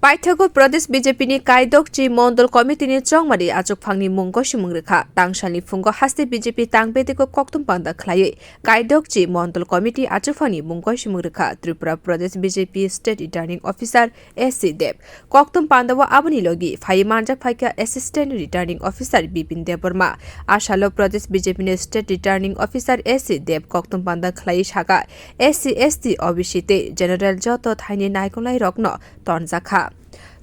Paithago Pradesh BJP ni Kaidokji Mondol Committee ni Chongmari achugphangni mungko simungrekha tangsalni fungo haste BJP tangbedeko koktum panda khlai Kaidokji Mondol Committee achugphangni mungko simungrekha Tripura Pradesh BJP State Returning Officer SC Dev koktum pandawa abuni logi phai manjak phaika Assistant Returning Officer Bipin Deborma Ashalo Pradesh BJP ni State Returning Officer SC Dev koktum panda khlai shaka SC ST obishite General Joto Thaini Naikolai Rokno ton jakha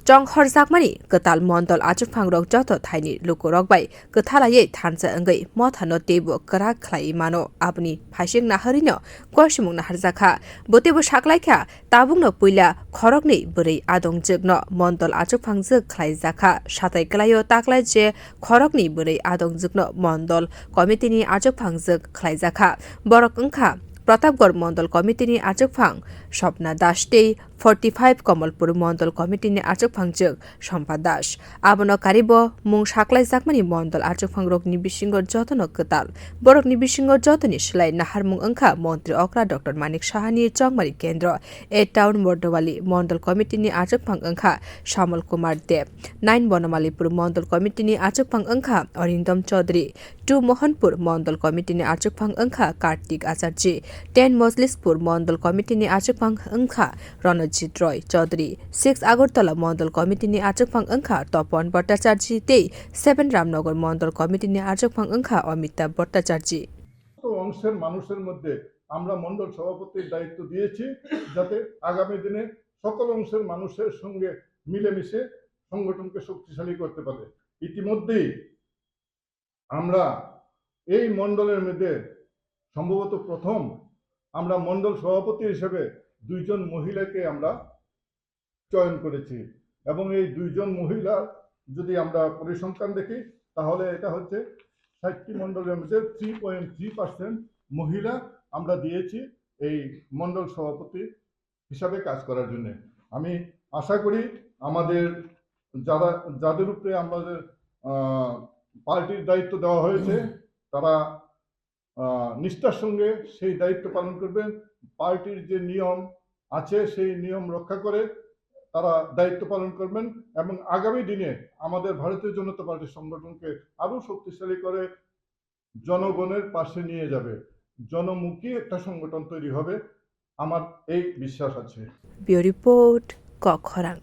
Jong Horjakmani Ketal Mondol achugphang rok joto thaini lukurok bai kethalai thansa angai mothano tebo kara khlai mano abni phasing na harino kosimung na harjakha botebo saklai kha tabungno puila khorokni bwrei adong jegno Mondol achugphang jek khlai jakha satai klayo taklai je khorokni bwrei adong jegno Mondol committee ni achugphang jek khlai jakha borok wngkha Pratapgarh Mondol Committee ni achugphang Swapna Das tei 45 Kamalpur Mondol Committee ni achugphang jek Sompa Das abono karibo mung saklai jakmani Mondol achugphang rok ni bisingo jotono ketal borok ni bisingo jotoni slai naharmung wngkha Montri Okra Dr Manik Sahani Chongmari Kendra A Town Bordowali Mondol Committee ni achugphang wngkha Shamal Kumar Dev 9 Bonamalipur Mondol Committee ni achugphang wngkha Arindam Chaudhary 2 Mohanpur Mondol Committee ni achugphang wngkha Kartik Acharji 10 Mojlispur Mondol Committee ni achugphang wngkha Ranajit Roy Chaudhary 6 Agartala Mondol Committee ni achugphang wngkha Topon Bhattacharji tei 7 Ramnagar Mondol Committee ni achugphang wngkha Amitabh Bhattacharji অংশের মানুষের মধ্যে আমরা মণ্ডল সভাপতির দায়িত্ব দিয়েছি যাতে আগামী দিনে সকল অংশের মানুষের সঙ্গে মিলেমিশে সংগঠনকে শক্তিশালী করতে পারে ইতিমধ্যেই আমরা এই মণ্ডলের মধ্যে সম্ভবত প্রথম আমরা মণ্ডল সভাপতি হিসেবে দুইজন মহিলাকে আমরা চয়ন করেছি এবং এই দুইজন মহিলা যদি আমরা পরিসংখ্যান দেখি তাহলে এটা হচ্ছে 60টি মণ্ডলের মধ্যে 3.3% মহিলা আমরা দিয়েছি এই মণ্ডল সভাপতি হিসাবে কাজ করার জন্য আমি আশা করি আমাদের যাদের উপরে আমাদের পার্টির দায়িত্ব দেওয়া হয়েছে তারা নিষ্ঠার সঙ্গে সেই দায়িত্ব পালন করবেন পার্টির যে নিয়ম আছে সেই নিয়ম রক্ষা করে তারা দায়িত্ব পালন করবেন এবং আগামী দিনে আমাদের ভারতীয় জনতা পার্টির সংগঠনকে আরো শক্তিশালী করে জনগণের পাশে নিয়ে যাবে জনমুখী একটা সংগঠন তৈরি হবে আমার এই বিশ্বাস আছে Bureau Report Kokhorang